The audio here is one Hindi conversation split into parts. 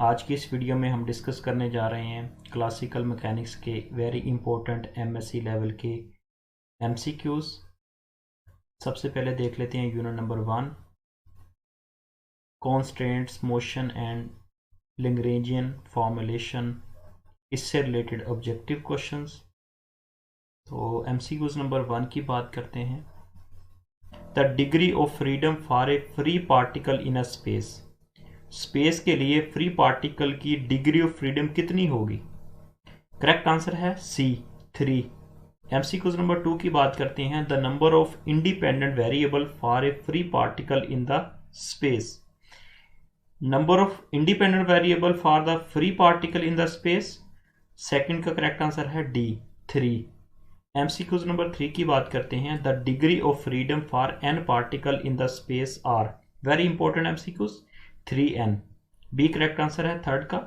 आज की इस वीडियो में हम डिस्कस करने जा रहे हैं क्लासिकल मैकेनिक्स के वेरी इंपॉर्टेंट एमएससी लेवल के एमसीक्यूज। सबसे पहले देख लेते हैं unit number 1, constraints, motion and Lagrangian formulation, इससे रिलेटेड ऑब्जेक्टिव क्वेश्चंस। तो एमसीक्यूज नंबर 1 की बात करते हैं। The degree of freedom for a free particle in a space. Space के लिए फ्री पार्टिकल की डिग्री ऑफ फ्रीडम कितनी होगी? करेक्ट आंसर है सी, 3। एमसीक्यूज नंबर 2 की बात करते हैं। The number of independent variable for a free particle in the space. Number of independent variable for the free particle in the space, second का करेक्ट आंसर है डी, 3। एमसीक्यूज नंबर 3 की बात करते हैं। The degree of freedom for n particle in the space are. Very important MCQs, 3n। B correct answer है थर्ड का।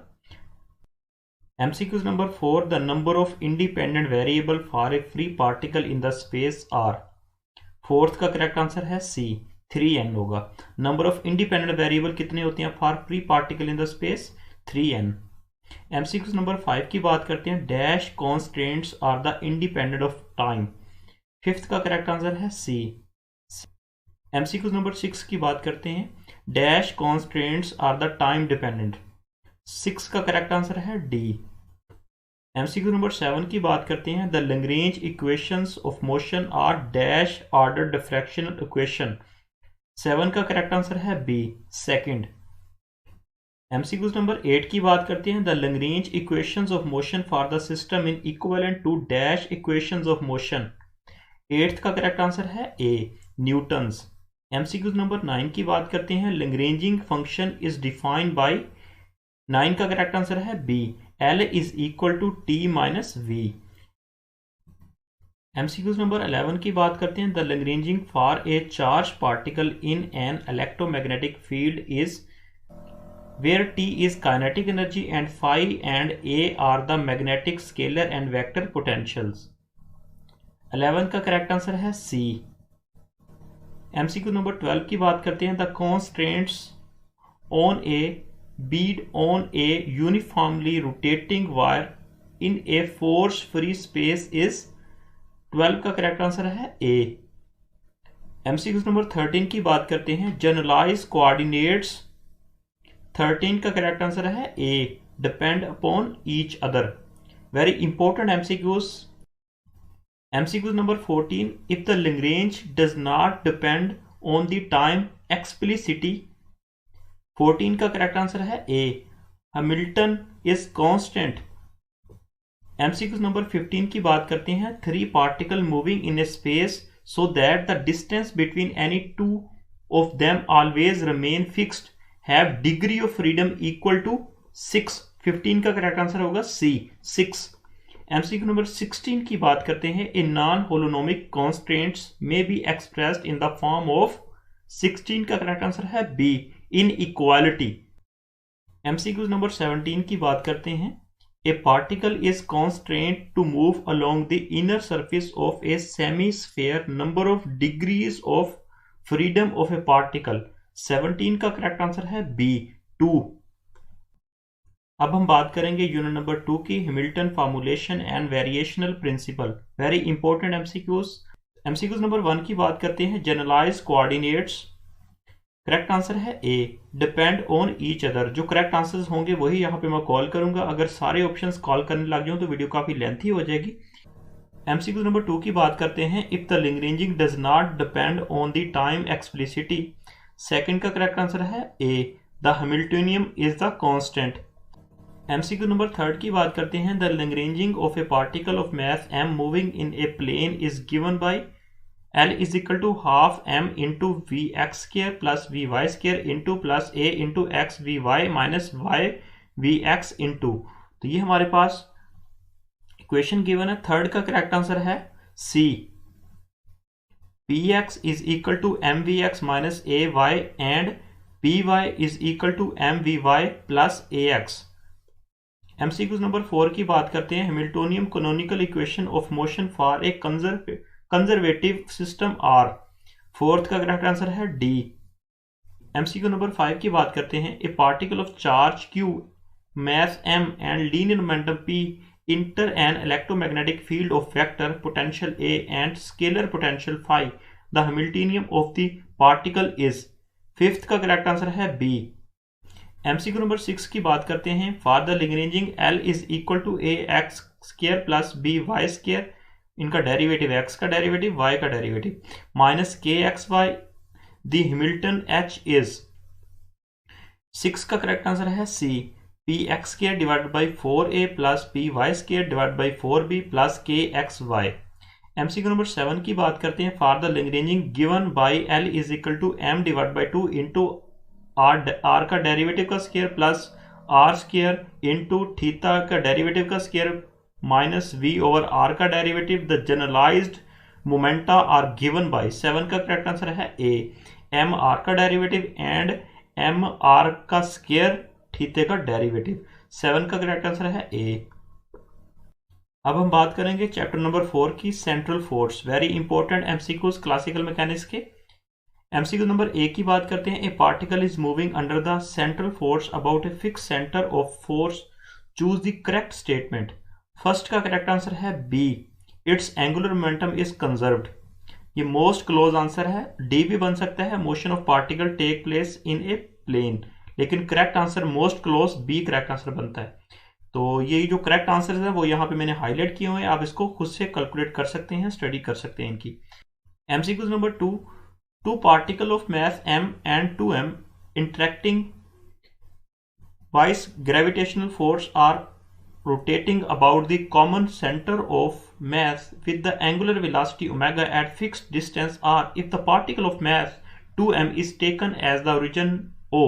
MCQs number 4, the number of independent variable for a free particle in the space are. Fourth का करेक्ट आंसर है सी, 3n होगा। नंबर ऑफ इंडिपेंडेंट वेरिएबल कितने होते हैं for free particle in the space? 3n। MCQs number 5 की बात करते हैं। Dash constants are the independent of time. Fifth का करेक्ट आंसर है सी। एमसीक्यूज नंबर 6 की बात करते हैं। Dash constraints are the time dependent. 6 का करेक्ट आंसर है डी। एमसीक्यू नंबर 7 की बात करते हैं। The Lagrange equations of motion are dash order differential equation. 7 का करेक्ट आंसर है बी, सेकंड। एमसीक्यू नंबर 8 की बात करते हैं। The Lagrange equations of motion for the system in equivalent to dash equations of motion. 8th का करेक्ट आंसर है ए, न्यूटन्स। एमसीक्यू नंबर 9 की बात करते हैं। Lagrangian function is defined by, 9 का करेक्ट आंसर है B, L is equal to T minus V. MCQ number 11 की बात करते हैं। The Lagrangian for a charge particle in an electromagnetic field is where T is kinetic energy and phi and A are the magnetic scalar and vector potentials. 11 का करेक्ट आंसर है सी। एमसीक्यू नंबर 12 की बात करते हैं। The constraints on A Beed on A uniformly rotating wire in a force free space is. 12 का करेक्ट आंसर है ए। एमसीक्यू नंबर 13 की बात करते हैं। जनरलाइज कोऑर्डिनेट्स, 13 का करेक्ट आंसर है A, depend upon each other. Very important MCQs. MCQ number 14, if the Lagrange does not depend on the time explicitly। 14 का करेक्ट आंसर है A, Hamilton is constant. MCQ number 15 की बात करते हैं। 3 particle moving in a space so that the distance between any 2 of them always remain fixed have degree of freedom equal to 6। 15 का करेक्ट आंसर होगा सी, 6। एमसीक्यू नंबर 16 की बात करते हैं। इन नॉन होलोनोमिक कॉन्स्ट्रेंट्स में be expressed in the form of. 16 का करेक्ट आंसर है B, inequality. MCQ number 17 की बात करते हैं। A particle is constraint to move along the inner surface of a semi sphere, number of degrees of freedom of a particle. 17 का करेक्ट आंसर है बी, 2। अब हम बात करेंगे यूनिट नंबर 2 की, Hamilton formulation and variational principle. Very important MCQs. MCQs number 1 की बात करते हैं। जनरलाइज कोऑर्डिनेट्स, करेक्ट आंसर है A, depend on each other. जो करेक्ट आंसर्स होंगे वही यहाँ पे मैं कॉल करूंगा। अगर सारे ऑप्शंस कॉल करने लग जाऊं तो वीडियो काफी लेंथी हो जाएगी। एमसीक्यू नंबर 2 की बात करते हैं। If the Lagrangian does not depend on the time explicitly. Second का करेक्ट आंसर है A, the Hamiltonian is the constant. MCQ number 3 की बात करते हैं। The Lagrangian of a particle of mass m moving in a plane is given by L is equal to half m into V X square plus V Y square into plus a into X V Y minus why we X into. तो ये हमारे पास इक्वेशन गिवन है। थर्ड का करेक्ट आंसर है C, px is equal to M V X minus A Y and py is equal to M V Y plus A X. MCQ number 4 की बात करते हैं। Hamiltonian canonical equation of motion for a conservative system are. 4th का करेक्ट आंसर है डी। एमसीक्यू नंबर 5 की बात करते हैं। A particle of charge Q mass m and linear momentum p enter an electromagnetic field of vector potential A and scalar potential phi, the Hamiltonian of the particle is। Fifth का करेक्ट आंसर है बी। एमसीक्यू नंबर 6 की बात करते हैं। For the Lagrangian L is equal to A X square plus B Y square, इनका डेरिवेटिव x का डेरिवेटिव y का derivative minus K X Y, the Hamilton H is. 6 का करेक्ट आंसर है C, P X square divided by 4a plus P Y square divided by 4b plus K X Y. MCQ number 7 की बात करते हैं। For the Lagrangian given by L is equal to m divide by 2 into R का डेरिवेटिव का square plus R square into theta का डेरिवेटिव का square minus v over r का derivative. The generalized momenta are given by. 7 का करेक्ट आंसर है ए, एम आर का डेरिवेटिव एंड एम आर का स्क्वायर थीटे का डेरिवेटिव। 7 का करेक्ट आंसर है ए। अब हम बात करेंगे चैप्टर नंबर 4 की, central force. Very important MCQs classical mechanics के। एमसीक्यू नंबर 1 की बात करते हैं। A particle is moving under the central force about a fix centre of force, choose the correct statement. First का करेक्ट आंसर है B, its angular momentum is conserved. ये मोस्ट क्लोज आंसर है। डी भी बन सकता है, motion of particle take place in a plane, लेकिन correct answer most close B correct answer बनता है। तो ये जो करेक्ट आंसर है वो यहाँ पे मैंने हाईलाइट किए हुए हैं, आप इसको खुद से कैलकुलेट कर सकते हैं, स्टडी कर सकते हैं इनकी। MCQ number 2, two particle of mass m and 2m interacting vice gravitational force are rotating about the common center of mass with the angular velocity omega at fixed distance r if the particle of mass 2m is taken as the origin O।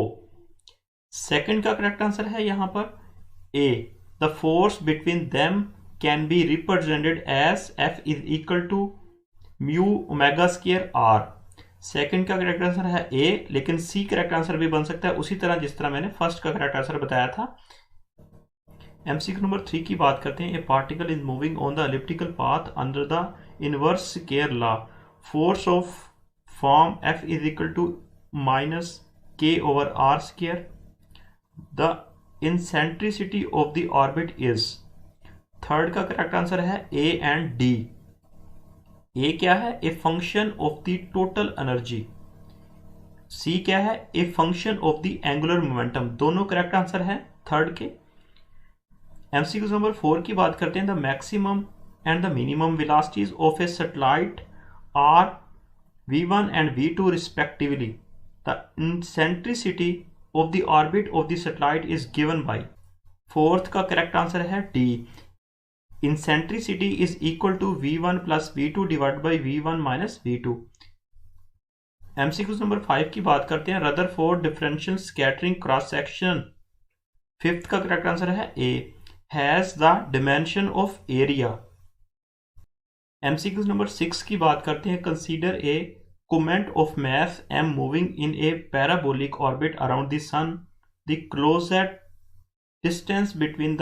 Second का करेक्ट आंसर है यहाँ पर A, the force between them can be represented as F is equal to mu omega square r। Second का करेक्ट आंसर है ए, लेकिन सी करेक्ट आंसर भी बन सकता है उसी तरह जिस तरह मैंने फर्स्ट का करेक्ट आंसर बताया था। एमसीक्यू नंबर 3 की बात करते हैं। A particle is moving on the elliptical path under the inverse square law, force of form F is equal to minus K over R square. The eccentricity of the orbit is. Third का करेक्ट आंसर है ए एंड डी। ए क्या है, a function of the total energy. C क्या है, a function of the angular momentum. दोनों करेक्ट आंसर है थर्ड के। एमसीक्यू नंबर 4 की बात करते हैं। The maximum and the minimum velocities of a satellite are v1 and v2 respectively. The eccentricity of the orbit of the satellite is given by. Fourth का करेक्ट आंसर है D, eccentricity is equal to v1 plus v2 divide by v1 minus v2। MCQ number 5 की बात करते हैं। Rutherford differential scattering cross section. Fifth का करेक्ट आंसर है A, has the dimension of area. MCQ number 6 की बात करते हैं। Consider a comet of mass m moving in a parabolic orbit around the sun. The closest distance between the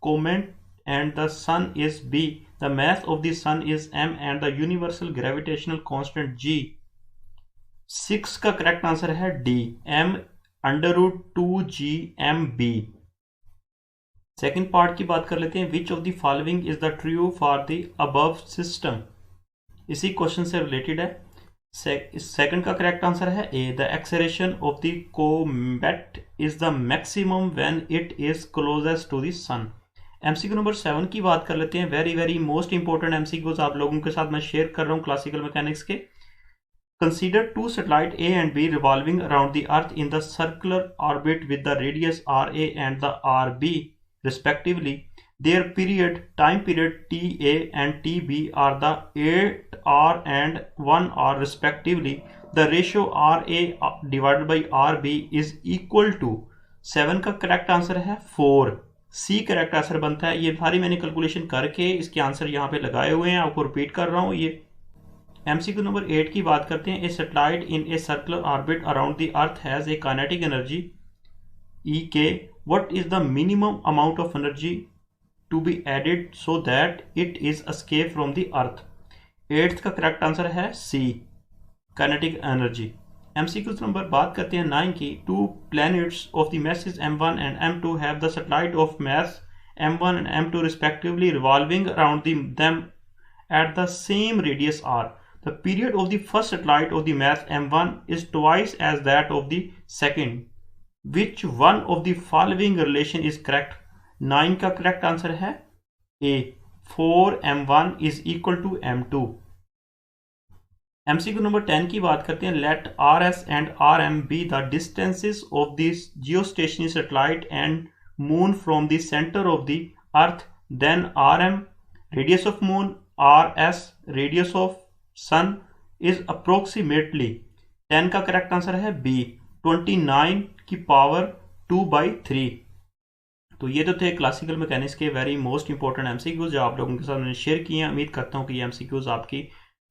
comet and the sun is b, the mass of the sun is m and the universal gravitational constant g। 6 का करेक्ट आंसर है D, m √2gmb। Second part की बात कर लेते हैं। Which of the following is the true for the above system. इसी क्वेश्चन से रिलेटेड है। सेकेंड का करेक्ट आंसर है A, the acceleration of the comet is the maximum when it is closest to the sun. MCQ number 7 की बात कर लेते हैं। वेरी मोस्ट इंपॉर्टेंट एमसीक्यूज आप लोगों के साथ मैं शेयर कर रहा हूं क्लासिकल मैकेनिक्स के। Consider two satellite A and B revolving around the earth in the circular orbit with the radius R A and the R B respectively. Their time period T A and T B are the 8 hour and 1 hour respectively। The ratio R A divided by R B is equal to. 7 का करेक्ट आंसर है 4, सी करेक्ट आंसर बनता है। ये सारी मैंने कैलकुलेशन करके इसके आंसर यहाँ पे लगाए हुए हैं, आपको रिपीट कर रहा हूँ। ये एमसीक्यू नंबर 8 की बात करते हैं। A satellite in a circular orbit around the earth has a kinetic energy E K. What is the minimum amount of energy to be added so that it is escape from the earth. 8th का करेक्ट आंसर है C, kinetic energy. MCQs number बात करते हैं 9 की। 2 planets of the masses M1 and M2 have the satellite of mass M1 and M2 respectively revolving around them at the same radius r. The period of the first satellite of the mass M1 is twice as that of the second. Which one of the following relation is correct? 9 का correct answer है A. 4M1 is equal to M2. MCQ number 10 की बात करते हैं। Let RS and RM be the distances of the geostationary satellite and moon from the center of the earth. Then RM radius of moon, RS radius of sun is approximately 10 का करेक्ट आंसर है B. 29 की पावर 2/3। तो ये तो थे क्लासिकल मैकेनिक्स के वेरी मोस्ट इंपॉर्टेंट MCQs जो आप लोगों के साथ मैंने शेयर किए हैं। उम्मीद करता हूँ कि ये MCQs आपकी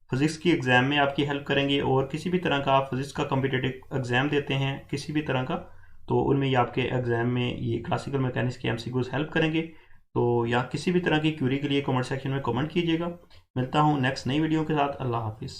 फिजिक्स की एग्ज़ाम में आपकी हेल्प करेंगे, और किसी भी तरह का आप फिजिक्स का कॉम्पिटिटिव एग्ज़ाम देते हैं किसी भी तरह का, तो उनमें ये आपके एग्ज़ाम में ये क्लासिकल मैकेनिक्स के MCQs हेल्प करेंगे। तो या किसी भी तरह की क्यूरी के लिए कमेंट सेक्शन में कमेंट कीजिएगा। मिलता हूँ नेक्स्ट नई वीडियो के साथ। अल्लाह हाफिज़।